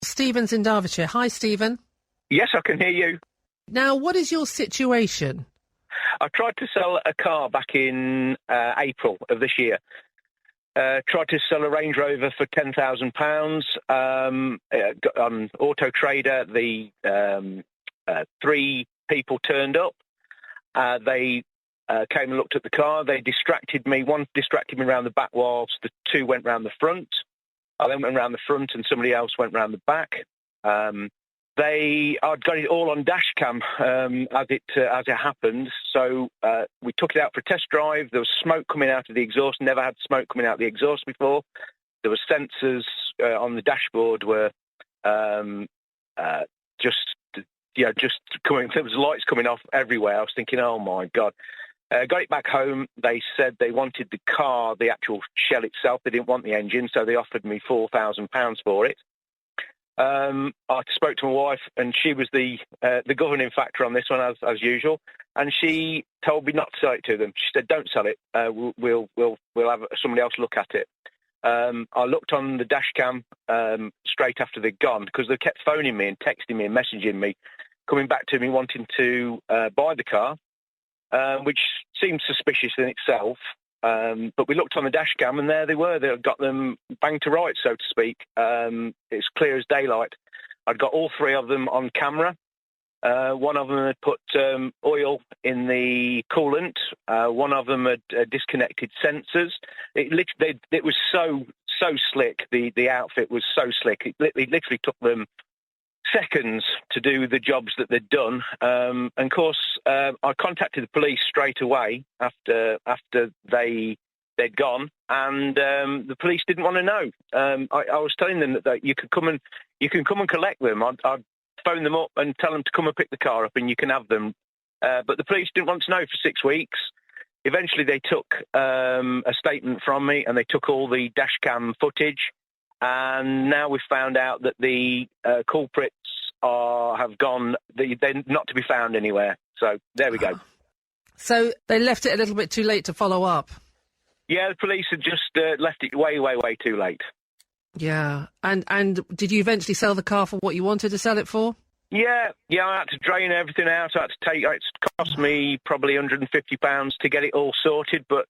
Stephen's in Derbyshire. Hi, Stephen. Yes, I can hear you. Now, what is your situation? I tried to sell a car back in April of this year. Tried to sell a Range Rover for £10,000 on Auto Trader. The 3 people turned up. They came and looked at the car. They distracted me. One distracted me around the back whilst the 2 went round the front. I then went round the front and somebody else went round the back. I'd got it all on dash cam as it happened. So we took it out for a test drive. There was smoke coming out of the exhaust. Never had smoke coming out of the exhaust before. There were sensors on the dashboard were just coming. There was lights coming off everywhere. I was thinking, oh my God. Got it back home. They said they wanted the car, the actual shell itself. They didn't want the engine, so they offered me £4,000 for it. I spoke to my wife, and she was the governing factor on this one, as usual. And she told me not to sell it to them. She said, "Don't sell it. We'll have somebody else look at it." I looked on the dash cam straight after they'd gone because they kept phoning me and texting me and messaging me, coming back to me wanting to buy the car. Which seemed suspicious in itself. But we looked on the dash cam, and there they were. They'd got them banged to rights, so to speak. It's clear as daylight. I'd got all 3 of them on camera. One of them had put oil in the coolant. One of them had disconnected sensors. It was so slick. The outfit was so slick. It literally took them seconds to do the jobs that they'd done. And of course, I contacted the police straight away after they'd gone, and the police didn't want to know. I was telling them that you can come and collect them. I'd phone them up and tell them to come and pick the car up, and you can have them. But the police didn't want to know for 6 weeks. Eventually, they took a statement from me, and they took all the dash cam footage. And now we've found out that the culprits have gone. They're not to be found anywhere. So there we go. So they left it a little bit too late to follow up. Yeah, the police had just left it way, way, way too late. Yeah. And did you eventually sell the car for what you wanted to sell it for? Yeah. I had to drain everything out. It's cost me probably £150 to get it all sorted. But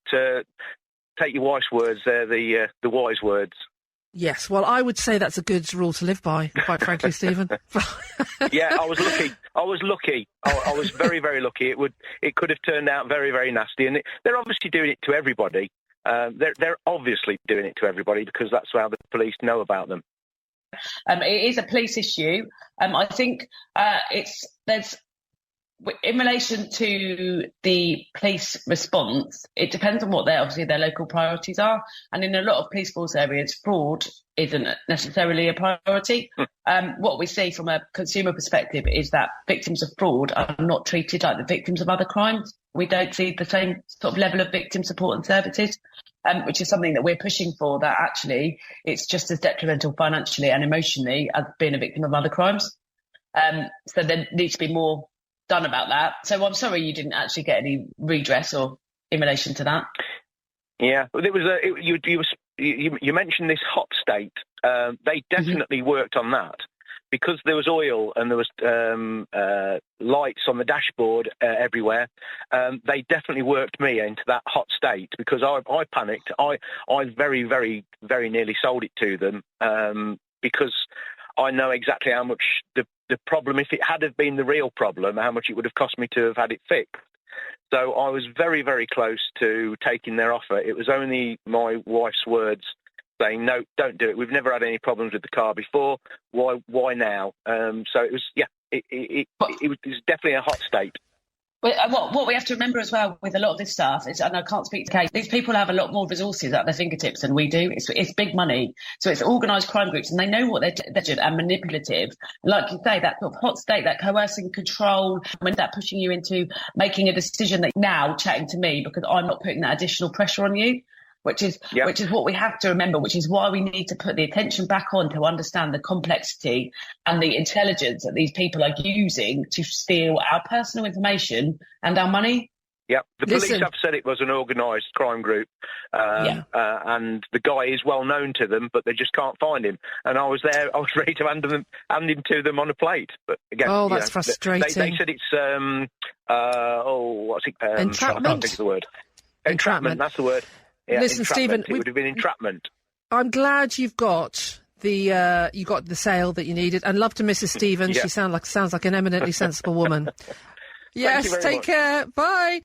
take your wife's words; they're the wise words. Yes, well, I would say that's a good rule to live by, quite frankly, Stephen. Yeah, I was lucky. I was very, very lucky. It could have turned out very, very nasty, and they're obviously doing it to everybody. They're obviously doing it to everybody because that's how the police know about them. It is a police issue. I think in relation to the police response, it depends on what their local priorities are. And in a lot of police force areas, fraud isn't necessarily a priority. What we see from a consumer perspective is that victims of fraud are not treated like the victims of other crimes. We don't see the same sort of level of victim support and services, which is something that we're pushing for, that actually it's just as detrimental financially and emotionally as being a victim of other crimes. So there needs to be more done about that. So I'm sorry you didn't actually get any redress or in relation to that. Yeah, there was you mentioned this hot state. They definitely worked on that because there was oil and there was lights on the dashboard everywhere. They definitely worked me into that hot state because I panicked. I very, very, very nearly sold it to them because I know exactly how much the problem, if it had have been the real problem, how much it would have cost me to have had it fixed. So I was very, very close to taking their offer. It was only my wife's words saying, no, don't do it. We've never had any problems with the car before. Why now? So it was, it was definitely a hot state. What we have to remember as well with a lot of this stuff is, and I can't speak to Kate, these people have a lot more resources at their fingertips than we do. It's big money. So it's organised crime groups and they know what they're doing and manipulative. Like you say, that sort of hot state, that coercing control, when that pushing you into making a decision that now chatting to me because I'm not putting that additional pressure on you. Which is what we have to remember, which is why we need to put the attention back on to understand the complexity and the intelligence that these people are using to steal our personal information and our money. Yep. The police have said it was an organised crime group, and the guy is well known to them, but they just can't find him. And I was there, I was ready to hand him to them on a plate. But again, that's frustrating. They said it's what's it? Entrapment. I can't think of the word. Entrapment. That's the word. Yeah, listen, Stephen, it would have been entrapment. I'm glad you've got the sale that you needed, and love to Mrs. Stevens. She sounds like an eminently sensible woman. Yes, take care. Bye.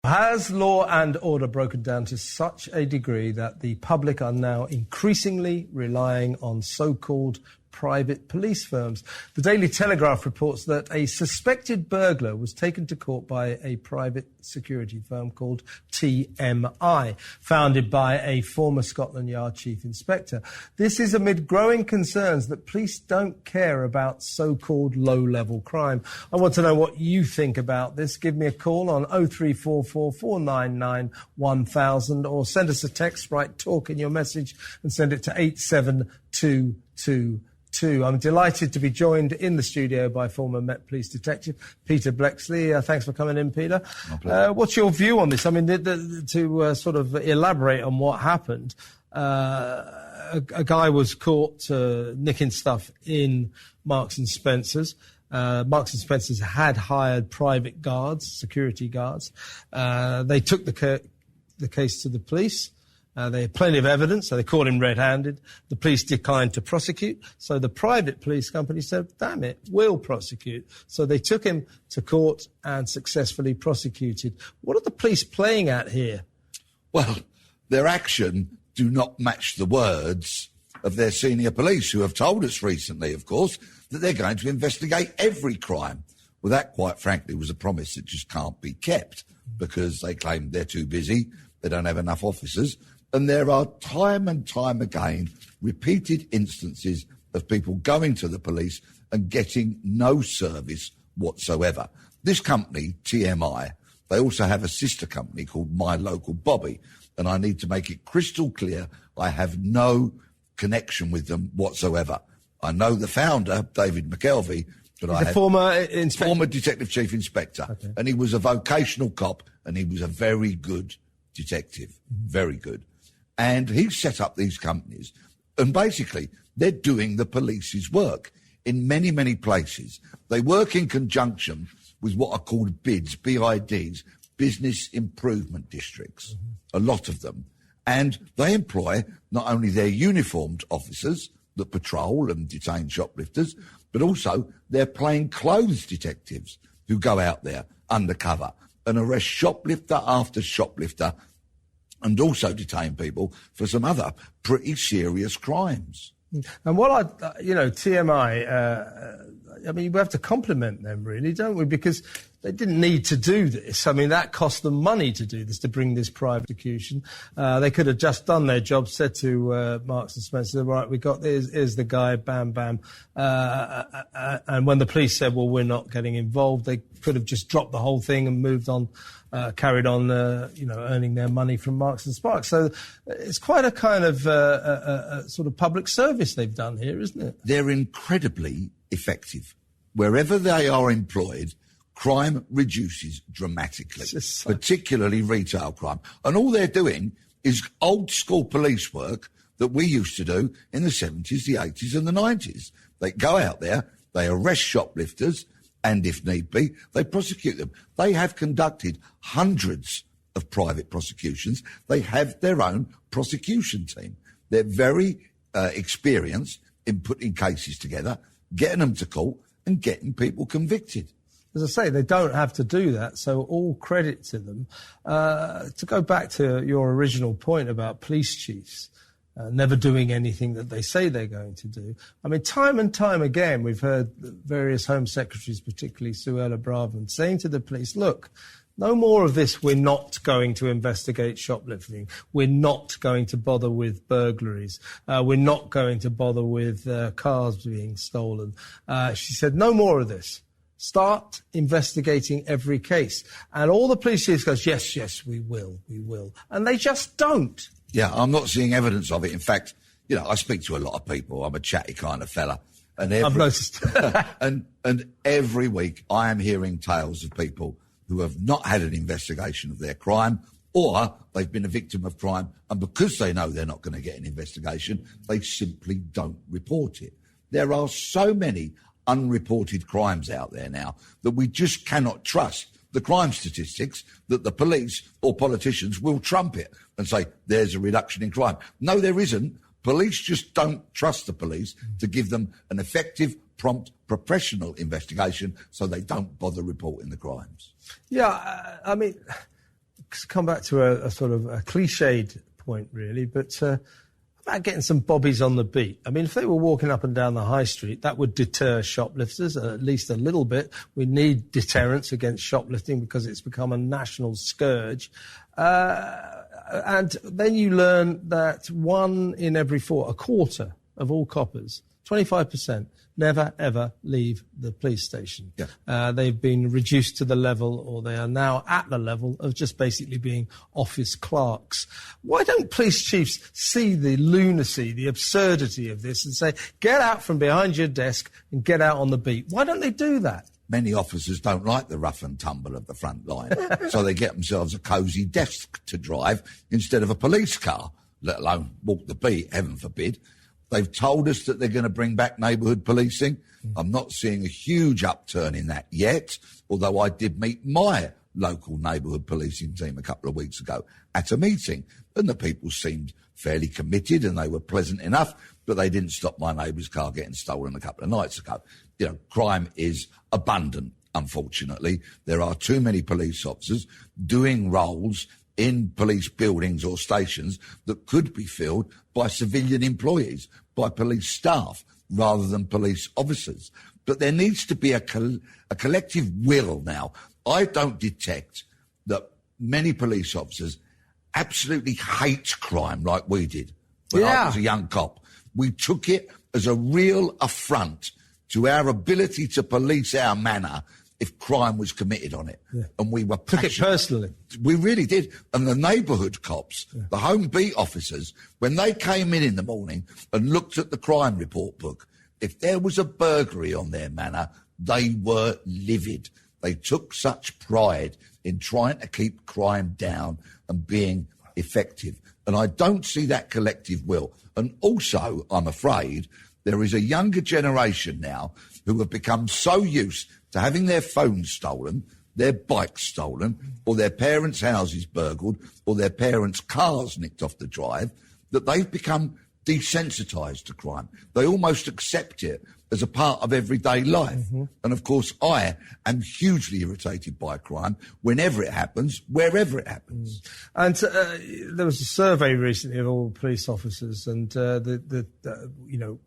Has law and order broken down to such a degree that the public are now increasingly relying on so-called private police firms? The Daily Telegraph reports that a suspected burglar was taken to court by a private security firm called TMI, founded by a former Scotland Yard chief inspector. This is amid growing concerns that police don't care about so-called low-level crime. I want to know what you think about this. Give me a call on 0344 499 1000 or send us a text, write talk in your message and send it to 87222. I'm delighted to be joined in the studio by former Met Police Detective Peter Bleksley. Thanks for coming in, Peter. What's your view on this? I mean, to sort of elaborate on what happened, a guy was caught nicking stuff in Marks and Spencer's. Marks and Spencer's had hired private guards, security guards. They took the case to the police. They had plenty of evidence, so they caught him red-handed. The police declined to prosecute, so the private police company said, damn it, we'll prosecute. So they took him to court and successfully prosecuted. What are the police playing at here? Well, their action do not match the words of their senior police, who have told us recently, of course, that they're going to investigate every crime. Well, that, quite frankly, was a promise that just can't be kept, because they claim they're too busy, they don't have enough officers. And there are time and time again repeated instances of people going to the police and getting no service whatsoever. This company, TMI, they also have a sister company called My Local Bobby. And I need to make it crystal clear, I have no connection with them whatsoever. I know the founder, David McKelvey, but I have former detective chief inspector. Okay. And he was a vocational cop, and he was a very good detective, very good. And he set up these companies, and basically they're doing the police's work in many, many places. They work in conjunction with what are called BIDs, BIDs, Business Improvement Districts, a lot of them. And they employ not only their uniformed officers that patrol and detain shoplifters, but also their plainclothes detectives who go out there undercover and arrest shoplifter after shoplifter, and also detain people for some other pretty serious crimes. And what TMI, I mean, we have to compliment them, really, don't we? Because they didn't need to do this. I mean, that cost them money to do this, to bring this private prosecution. They could have just done their job, said to Marks and Spencer, right, we got this, here's the guy, bam, bam. And when the police said, well, we're not getting involved, they could have just dropped the whole thing and moved on, carried on, earning their money from Marks and Sparks. So it's quite a kind of a sort of public service they've done here, isn't it? They're incredibly effective. Wherever they are employed, crime reduces dramatically, particularly retail crime. And all they're doing is old school police work that we used to do in the 70s, the 80s and the 90s. They go out there, they arrest shoplifters, and if need be, they prosecute them. They have conducted hundreds of private prosecutions. They have their own prosecution team. They're very experienced in putting cases together, getting them to court and getting people convicted. As I say, they don't have to do that, so all credit to them. To go back to your original point about police chiefs never doing anything that they say they're going to do. I mean, time and time again, we've heard various Home Secretaries, particularly Suella Braverman, saying to the police, look, no more of this, we're not going to investigate shoplifting. We're not going to bother with burglaries. We're not going to bother with cars being stolen. She said, no more of this. Start investigating every case. And all the police chiefs goes, yes, we will. And they just don't. Yeah, I'm not seeing evidence of it. In fact, I speak to a lot of people. I'm a chatty kind of fella. I've noticed. and every week I am hearing tales of people who have not had an investigation of their crime, or they've been a victim of crime, and because they know they're not going to get an investigation, they simply don't report it. There are so many unreported crimes out there now that we just cannot trust the crime statistics that the police or politicians will trumpet and say there's a reduction in crime. No, there isn't. Police just don't trust the police to give them an effective, prompt, professional investigation, so they don't bother reporting the crimes. Yeah, I mean, come back to a sort of a cliched point, really, but about getting some bobbies on the beat. I mean, if they were walking up and down the high street, that would deter shoplifters, at least a little bit. We need deterrence against shoplifting because it's become a national scourge. And then you learn that 1 in every 4, a quarter of all coppers, 25%, never, ever leave the police station. Yeah. They've been reduced to the level, or they are now at the level of just basically being office clerks. Why don't police chiefs see the lunacy, the absurdity of this and say, get out from behind your desk and get out on the beat? Why don't they do that? Many officers don't like the rough and tumble of the front line, so they get themselves a cosy desk to drive instead of a police car, let alone walk the beat, heaven forbid. They've told us that they're going to bring back neighbourhood policing. I'm not seeing a huge upturn in that yet, although I did meet my local neighbourhood policing team a couple of weeks ago at a meeting, and the people seemed fairly committed and they were pleasant enough, but they didn't stop my neighbour's car getting stolen a couple of nights ago. You know, crime is abundant, unfortunately. There are too many police officers doing roles in police buildings or stations that could be filled by civilian employees, by police staff, rather than police officers. But there needs to be a collective will now. I don't detect that many police officers absolutely hate crime like we did when I was a young cop. We took it as a real affront to our ability to police our manor if crime was committed on it. Yeah. And we were passionate. Took it personally. We really did. And the neighbourhood cops, the home beat officers, when they came in the morning and looked at the crime report book, if there was a burglary on their manor, they were livid. They took such pride in trying to keep crime down and being effective. And I don't see that collective will. And also, I'm afraid, there is a younger generation now who have become so used to having their phones stolen, their bikes stolen, or their parents' houses burgled, or their parents' cars nicked off the drive, that they've become desensitised to crime. They almost accept it as a part of everyday life. Mm-hmm. And of course, I am hugely irritated by crime whenever it happens, wherever it happens. And there was a survey recently of all police officers, and you know,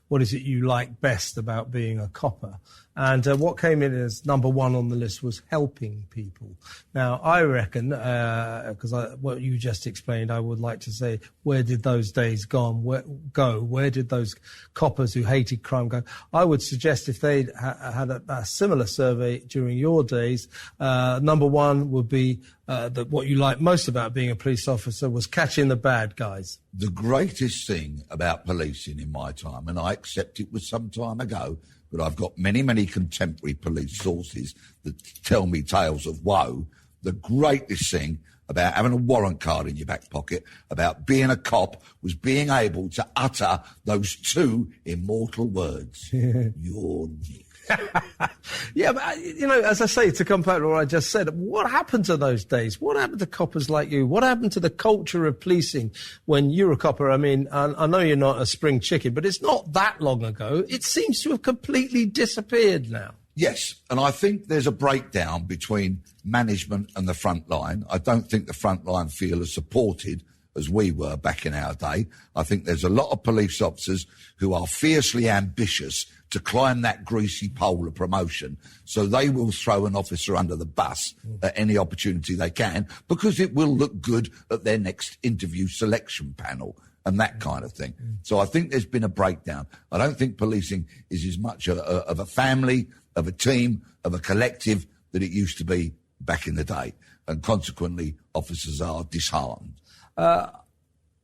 what is it you like best about being a copper? And what came in as number 1 on the list was helping people. Now, I reckon, because what you just explained, I would like to say, where did those days go? Where did those coppers who hated crime go? I would suggest if they'd had a similar survey during your days, number 1 would be that what you liked most about being a police officer was catching the bad guys. The greatest thing about policing in my time, and I accept it was some time ago, but I've got many, many contemporary police sources that tell me tales of woe. The greatest thing about having a warrant card in your back pocket, about being a cop, was being able to utter those 2 immortal words. You're Nick. Yeah, but, you know, as I say, to come back to what I just said, what happened to those days? What happened to coppers like you? What happened to the culture of policing when you were a copper? I mean, I know you're not a spring chicken, but it's not that long ago. It seems to have completely disappeared now. Yes, and I think there's a breakdown between management and the front line. I don't think the front line feel as supported as we were back in our day. I think there's a lot of police officers who are fiercely ambitious to climb that greasy pole of promotion, so they will throw an officer under the bus at any opportunity they can, because it will look good at their next interview selection panel and that kind of thing. So I think there's been a breakdown. I don't think policing is as much of a family, of a team, of a collective that it used to be back in the day, and consequently officers are disheartened.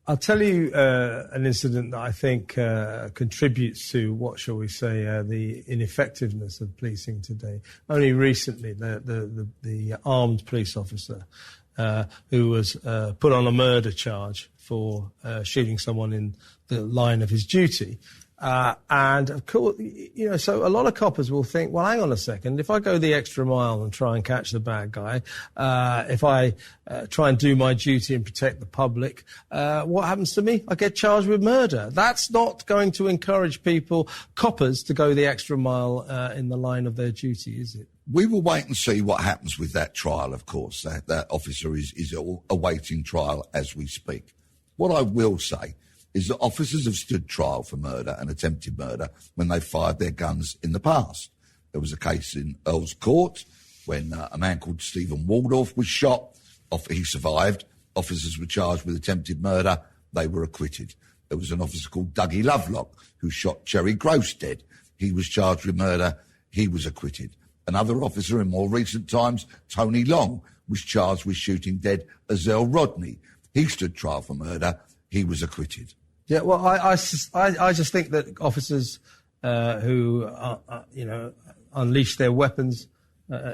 I'll tell you an incident that I think contributes to, what shall we say, the ineffectiveness of policing today. Only recently, the armed police officer who was put on a murder charge for shooting someone in the line of his duty. And of course, so a lot of coppers will think, well, hang on a second, if I go the extra mile and try and catch the bad guy, if I try and do my duty and protect the public, what happens to me? I get charged with murder. That's not going to encourage coppers, to go the extra mile in the line of their duty, is it? We will wait and see what happens with that trial, of course. That officer is awaiting trial as we speak. What I will say is that officers have stood trial for murder and attempted murder when they fired their guns in the past. There was a case in Earl's Court when a man called Stephen Waldorf was shot. He survived. Officers were charged with attempted murder. They were acquitted. There was an officer called Dougie Lovelock who shot Cherry Gross dead. He was charged with murder. He was acquitted. Another officer in more recent times, Tony Long, was charged with shooting dead Azelle Rodney. He stood trial for murder. He was acquitted. Yeah, well, I just think that officers who unleash their weapons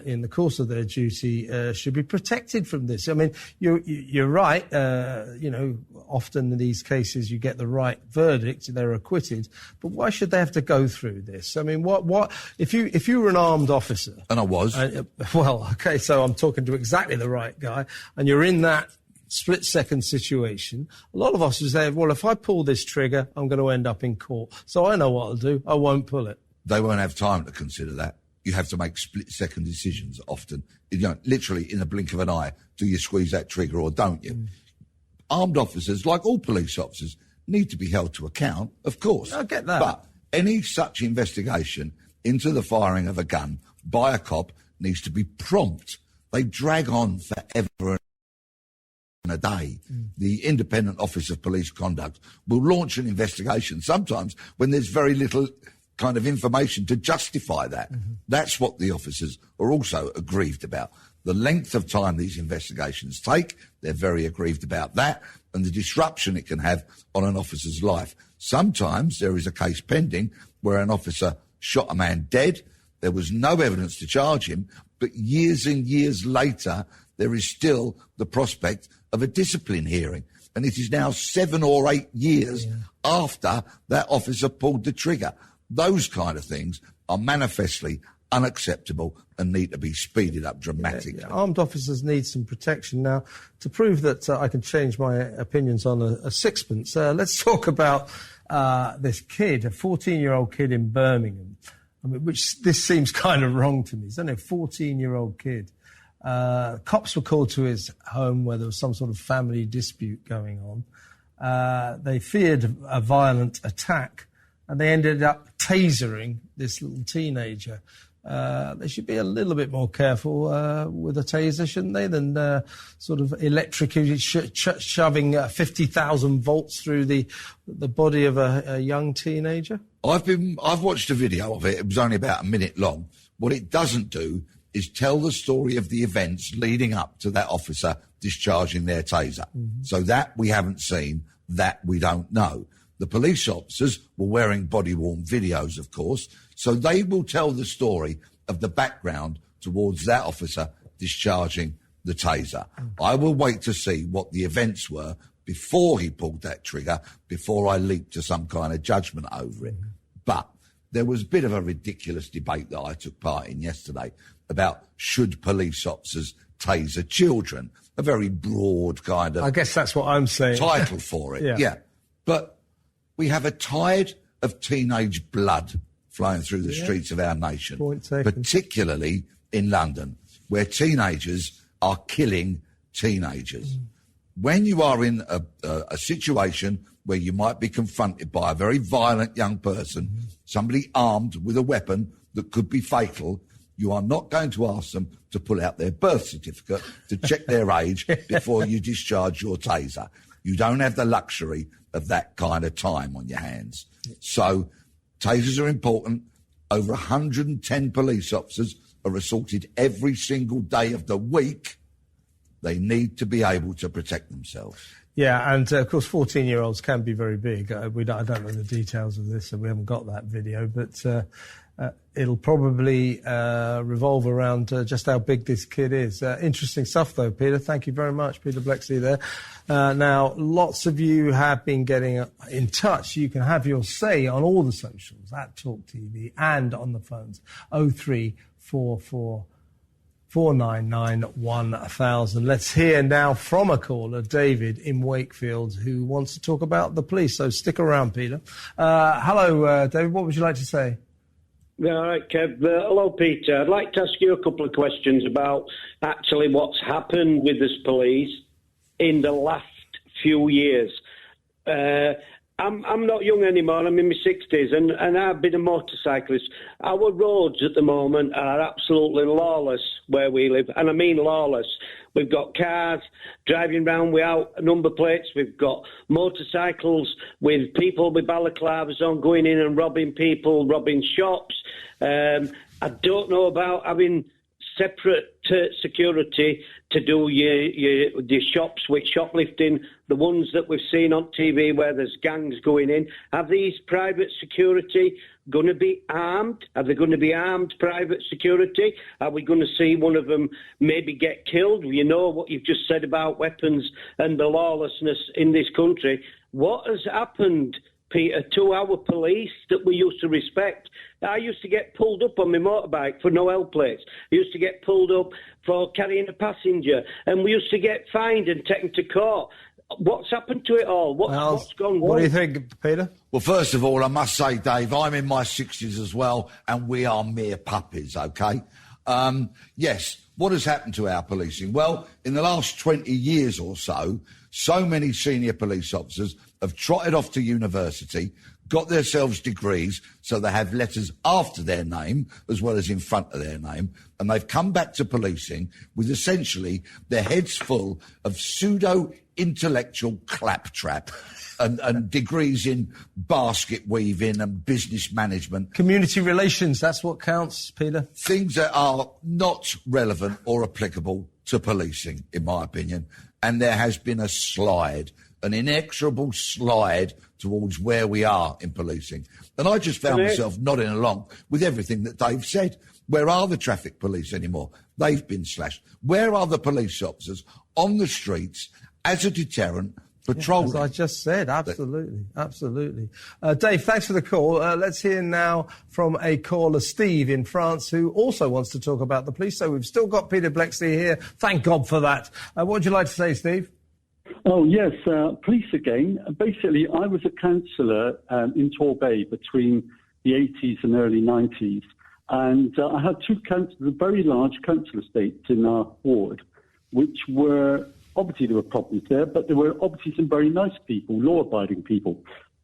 in the course of their duty should be protected from this. I mean, you're right. Often in these cases you get the right verdict, they're acquitted. But why should they have to go through this? I mean, what if you were an armed officer? And I was. Well, okay, so I'm talking to exactly the right guy, and you're in that split-second situation. A lot of officers say, well, if I pull this trigger, I'm going to end up in court. So I know what I'll do. I won't pull it. They won't have time to consider that. You have to make split-second decisions often. Literally in a blink of an eye, do you squeeze that trigger or don't you? Armed officers, like all police officers, need to be held to account, of course. I get that. But any such investigation into the firing of a gun by a cop needs to be prompt. They drag on forever a day. The Independent Office of Police Conduct will launch an investigation sometimes when there's very little kind of information to justify that. That's what the officers are also aggrieved about. The length of time these investigations take, they're very aggrieved about that, and the disruption it can have on an officer's life. Sometimes there is a case pending where an officer shot a man dead. There was no evidence to charge him, but years and years later, there is still the prospect of a discipline hearing. And it is now 7 or 8 years after that officer pulled the trigger. Those kind of things are manifestly unacceptable and need to be speeded up dramatically. Armed officers need some protection. Now, to prove that I can change my opinions on a sixpence, let's talk about this kid, a 14-year-old kid in Birmingham, which this seems kind of wrong to me. He's only a 14-year-old kid. Cops were called to his home where there was some sort of family dispute going on. They feared a violent attack, and they ended up tasering this little teenager. They should be a little bit more careful with a taser, shouldn't they, than sort of electrically shoving 50,000 volts through the body of a young teenager? I've watched a video of it. It was only about a minute long. What it doesn't do is tell the story of the events leading up to that officer discharging their taser. So that we haven't seen, that we don't know. The police officers were wearing body-worn videos, of course, so they will tell the story of the background towards that officer discharging the taser. I will wait to see what the events were before he pulled that trigger, before I leap to some kind of judgment over it. But there was a bit of a ridiculous debate that I took part in yesterday about should police officers taser children, a very broad kind of... I guess that's what I'm saying. ...title for it, yeah. But we have a tide of teenage blood flowing through the streets of our nation, particularly in London, where teenagers are killing teenagers. When you are in a situation where you might be confronted by a very violent young person, somebody armed with a weapon that could be fatal, you are not going to ask them to pull out their birth certificate to check their age before you discharge your taser. You don't have the luxury of that kind of time on your hands. So tasers are important. Over 110 police officers are assaulted every single day of the week. They need to be able to protect themselves. Yeah, and of course 14-year-olds can be very big. I don't know the details of this, so we haven't got that video, but it'll probably revolve around just how big this kid is. Interesting stuff, though, Peter. Thank you very much, Peter Bleksley there. Now, lots of you have been getting in touch. You can have your say on all the socials, at Talk TV and on the phones, 0344 499 1000. Let's hear now from a caller, David in Wakefield, who wants to talk about the police. So stick around, Peter. Hello, David. What would you like to say? All right, Kev. Hello, Peter. I'd like to ask you a couple of questions about actually what's happened with this police in the last few years. I'm not young anymore. I'm in my 60s, and I've been a motorcyclist. Our roads at the moment are absolutely lawless where we live, and I mean lawless. We've got cars driving around without number plates. We've got motorcycles with people with balaclavas on going in and robbing people, robbing shops. I don't know about having separate security to do your shops with shoplifting, the ones that we've seen on TV where there's gangs going in. Are these private security going to be armed? Are they going to be armed private security? Are we going to see one of them maybe get killed? You know what you've just said about weapons and the lawlessness in this country. What has happened, Peter, to our police that we used to respect? I used to get pulled up on my motorbike for no L plates. I used to get pulled up for carrying a passenger, and we used to get fined and taken to court. What's happened to it all? What's gone wrong? What do you think, Peter? Well, first of all, I must say, Dave, I'm in my 60s as well, and we are mere puppies, OK? Yes, what has happened to our policing? Well, in the last 20 years or so, so many senior police officers have trotted off to university, got themselves degrees, so they have letters after their name as well as in front of their name, and they've come back to policing with essentially their heads full of pseudo-intellectual claptrap and degrees in basket weaving and business management. Community relations, that's what counts, Peter. Things that are not relevant or applicable to policing, in my opinion, and there has been a slide, an inexorable slide towards where we are in policing. And I just found myself nodding along with everything that Dave said. Where are the traffic police anymore? They've been slashed. Where are the police officers on the streets as a deterrent, patrolling? Yeah, as I just said, absolutely, absolutely. Dave, thanks for the call. Let's hear now from a caller, Steve in France, who also wants to talk about the police. So we've still got Peter Bleksley here. Thank God for that. What would you like to say, Steve? Oh, yes, police again. Basically, I was a councillor in Torbay between the 80s and early 90s, and I had two very large council estates in our ward, which were, obviously there were problems there, but there were obviously some very nice people, law-abiding people.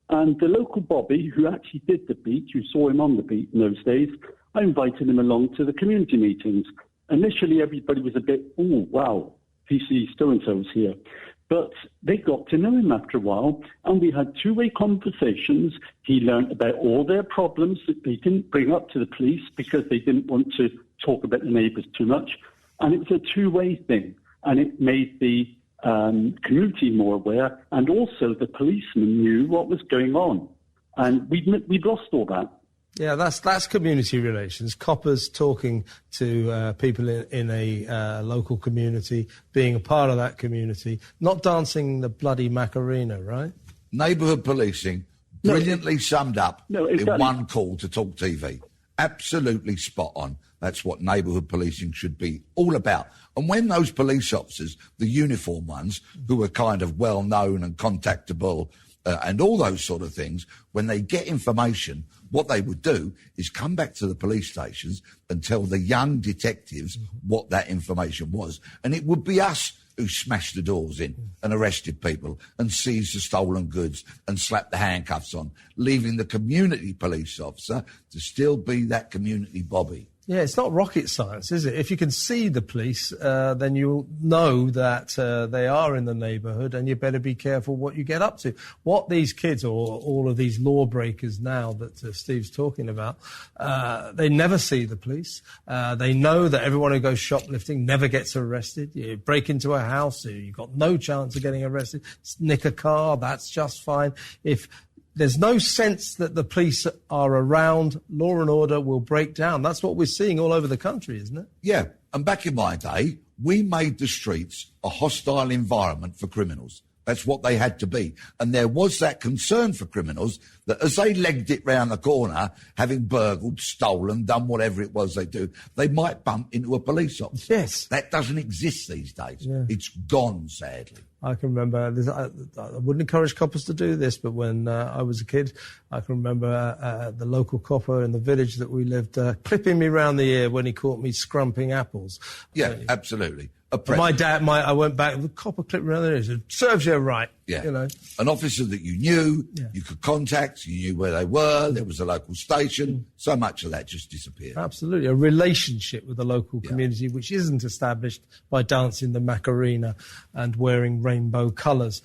And the local Bobby, who actually did the beat, you saw him on the beat in those days, I invited him along to the community meetings. Initially, everybody was a bit, oh, wow, PC so-and-so's here. But they got to know him after a while, and we had two-way conversations. He learned about all their problems that they didn't bring up to the police because they didn't want to talk about the neighbours too much. And it was a two-way thing, and it made the community more aware, and also the policemen knew what was going on. And we'd lost all that. Yeah, that's community relations. Coppers talking to people in a local community, being a part of that community, not dancing the bloody Macarena, right? Neighbourhood policing, brilliantly summed up in one call to Talk TV. Absolutely spot on. That's what neighbourhood policing should be all about. And when those police officers, the uniform ones, who are kind of well-known and contactable and all those sort of things, when they get information, what they would do is come back to the police stations and tell the young detectives what that information was. And it would be us who smashed the doors in and arrested people and seized the stolen goods and slapped the handcuffs on, leaving the community police officer to still be that community Bobby. Yeah, it's not rocket science, is it? If you can see the police, then you'll know that they are in the neighbourhood, and you better be careful what you get up to. What these kids, or all of these lawbreakers now that Steve's talking about, they never see the police. They know that everyone who goes shoplifting never gets arrested. You break into a house, you've got no chance of getting arrested. Nick a car, that's just fine. If there's no sense that the police are around, law and order will break down. That's what we're seeing all over the country, isn't it? Yeah, and back in my day, we made the streets a hostile environment for criminals. That's what they had to be. And there was that concern for criminals that as they legged it round the corner, having burgled, stolen, done whatever it was they do, they might bump into a police officer. Yes. That doesn't exist these days. Yeah. It's gone, sadly. I can remember, I wouldn't encourage coppers to do this, but when I was a kid, I can remember the local copper in the village that we lived clipping me round the ear when he caught me scrumping apples. Yeah, absolutely. My dad, I went back, the copper clipped me around the ear, he said, serves you right. Yeah. You know. An officer that you knew, you could contact, you knew where they were, there was a local station. So much of that just disappeared. Absolutely. A relationship with the local community which isn't established by dancing the Macarena and wearing rainbow colours.